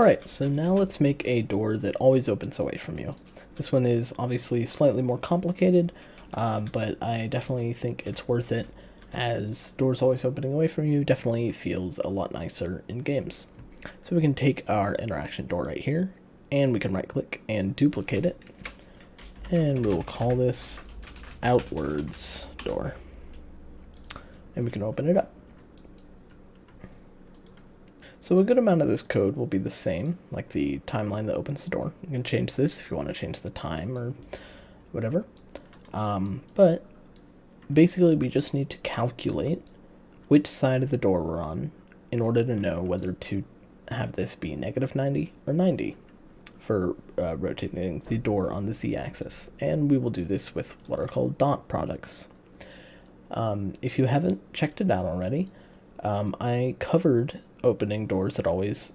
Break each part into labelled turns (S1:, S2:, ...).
S1: Alright, so now let's make a door that always opens away from you. This one is obviously slightly more complicated, but I definitely think it's worth it, as doors always opening away from you definitely feels a lot nicer in games. So we can take our interaction door right here, and we can right click and duplicate it, and we'll call this outwards door, and we can open it up. So a good amount of this code will be the same, like the timeline that opens the door. You can change this if you want to change the time or whatever. But basically we just need to calculate which side of the door we're on in order to know whether to have this be -90 or 90 for rotating the door on the z-axis. And we will do this with what are called dot products. If you haven't checked it out already, I covered opening doors that always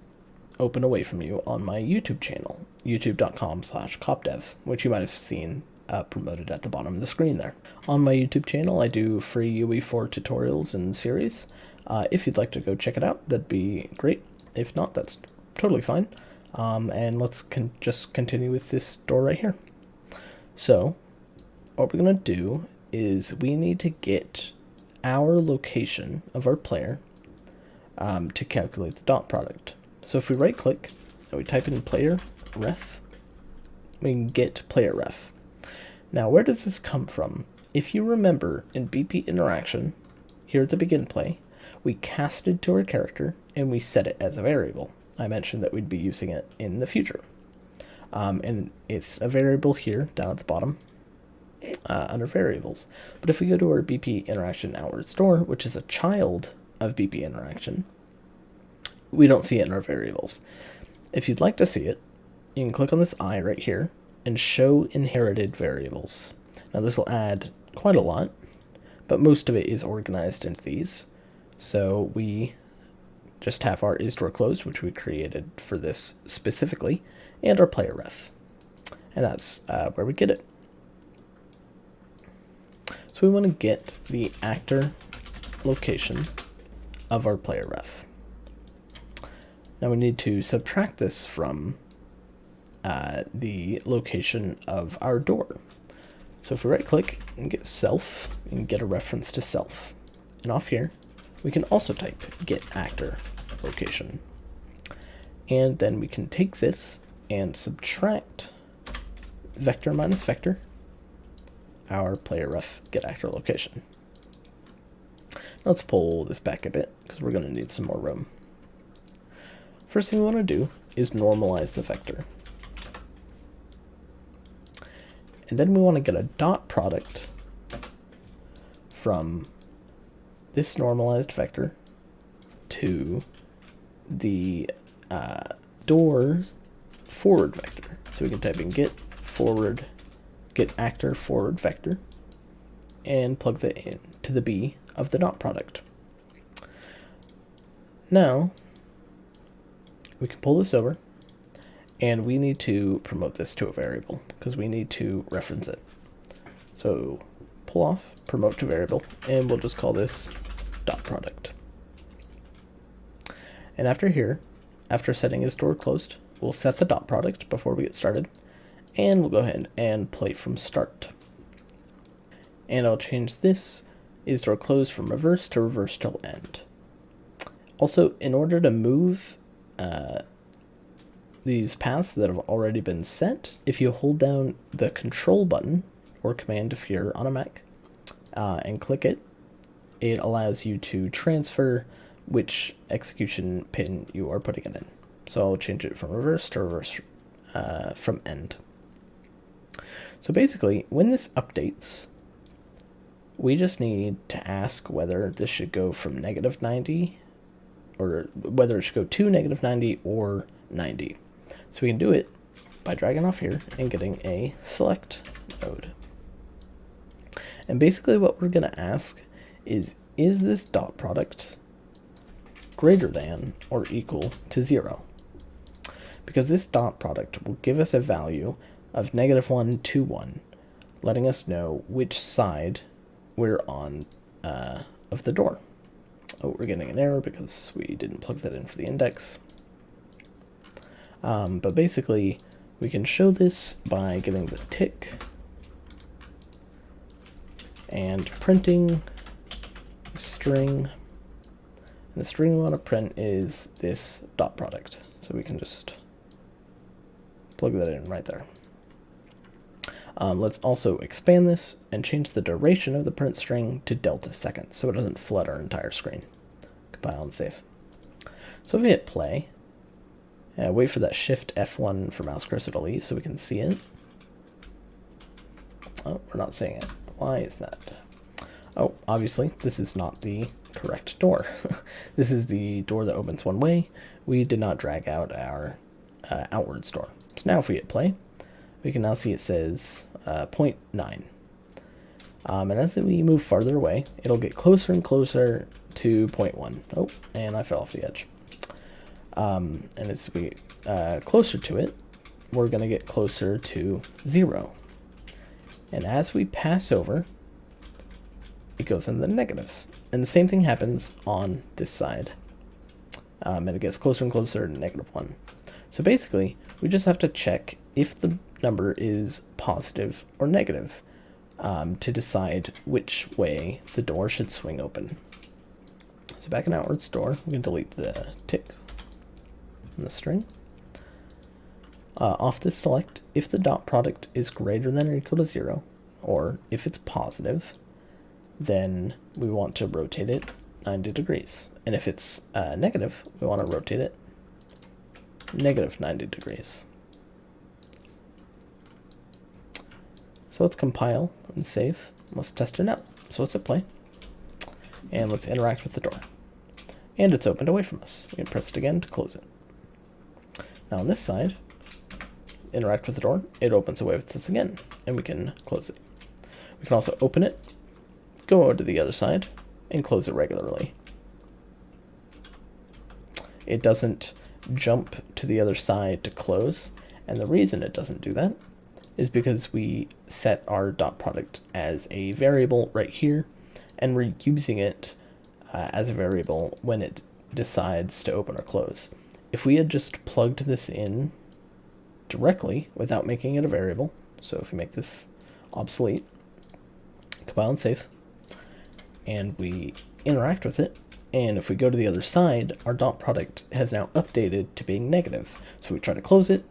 S1: open away from you on my YouTube channel, youtube.com/copdev, which you might have seen promoted at the bottom of the screen there. On my YouTube channel, I do free UE4 tutorials and series. If you'd like to go check it out, that'd be great. If not, that's totally fine. And let's just continue with this door right here. So what we're going to do is we need to get our location of our player to calculate the dot product. So if we right click and we type in player ref, we can get player ref. Now where does this come from? If you remember in BP interaction, here at the begin play, we casted to our character and we set it as a variable. I mentioned that we'd be using it in the future. And it's a variable here down at the bottom under variables. But if we go to our BP interaction outward store, which is a child of BP interaction, we don't see it in our variables. If you'd like to see it, you can click on this eye right here and show inherited variables. Now this will add quite a lot, but most of it is organized into these. So we just have our isDoor closed, which we created for this specifically, and our player ref. And that's where we get it. So we want to get the actor location of our player ref. Now we need to subtract this from the location of our door. So if we right click and get self, we can get a reference to self. And off here, we can also type get actor location. And then we can take this and subtract vector minus vector our player ref get actor location. Now let's pull this back a bit because we're going to need some more room. First thing we want to do is normalize the vector. And then we want to get a dot product from this normalized vector to the door forward vector. So we can type in get actor forward vector and plug that in to the B of the dot product. Now we can pull this over, and we need to promote this to a variable because we need to reference it. So pull off, promote to variable, and we'll just call this dot product. And after here, after setting isDoor closed, we'll set the dot product before we get started, and we'll go ahead and play from start. And I'll change this isDoor closed from reverse to reverse till end. Also, in order to move these paths that have already been set, if you hold down the control button or command if you're on a Mac and click it, it allows you to transfer which execution pin you are putting it in. So I'll change it from reverse to reverse from end. So basically, when this updates, we just need to ask whether this should go from -90 or whether it should go to -90 or 90. So we can do it by dragging off here and getting a select node. And basically what we're going to ask is this dot product greater than or equal to 0? Because this dot product will give us a value of -1 to 1, letting us know which side we're on of the door. Oh, we're getting an error because we didn't plug that in for the index. But basically, we can show this by getting the tick and printing string. And the string we want to print is this dot product. So we can just plug that in right there. Let's also expand this and change the duration of the print string to delta seconds so it doesn't flood our entire screen. Compile and save. So if we hit play, wait for that Shift F1 for mouse cursor to leave so we can see it. Oh, we're not seeing it. Why is that? Oh, obviously, this is not the correct door. This is the door that opens one way. We did not drag out our outwards door. So now if we hit play, we can now see it says 0.9. And as we move farther away, it'll get closer and closer to 0.1. Oh, and I fell off the edge. And as we get closer to it, we're going to get closer to 0. And as we pass over, it goes in the negatives. And the same thing happens on this side. And it gets closer and closer to -1. So basically, we just have to check if the number is positive or negative to decide which way the door should swing open. So back in outwards door, we can delete the tick and the string. Off this select, if the dot product is greater than or equal to 0, or if it's positive, then we want to rotate it 90 degrees. And if it's negative, we want to rotate it negative 90 degrees. So let's compile and save. Let's test it out. So let's hit play. And let's interact with the door. And it's opened away from us. We can press it again to close it. Now on this side, interact with the door, it opens away with us again, and we can close it. We can also open it, go over to the other side, and close it regularly. It doesn't jump to the other side to close, and the reason it doesn't do that is because we set our dot product as a variable right here, and we're using it as a variable when it decides to open or close. If we had just plugged this in directly without making it a variable, so if we make this obsolete, compile and save, and we interact with it, and if we go to the other side, our dot product has now updated to being negative. So we try to close it,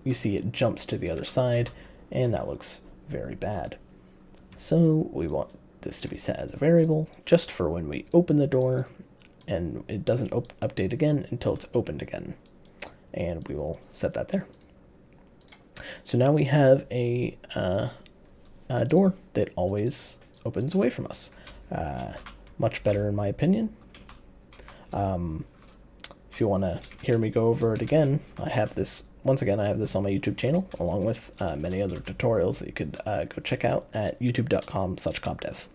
S1: you see it jumps to the other side, and that looks very bad. So we want this to be set as a variable just for when we open the door, and it doesn't update again until it's opened again. And we will set that there. So now we have a door that always opens away from us. Much better in my opinion. If you want to hear me go over it again, I have this, once again, I have this on my YouTube channel, along with many other tutorials that you could go check out at youtube.com/cobdev.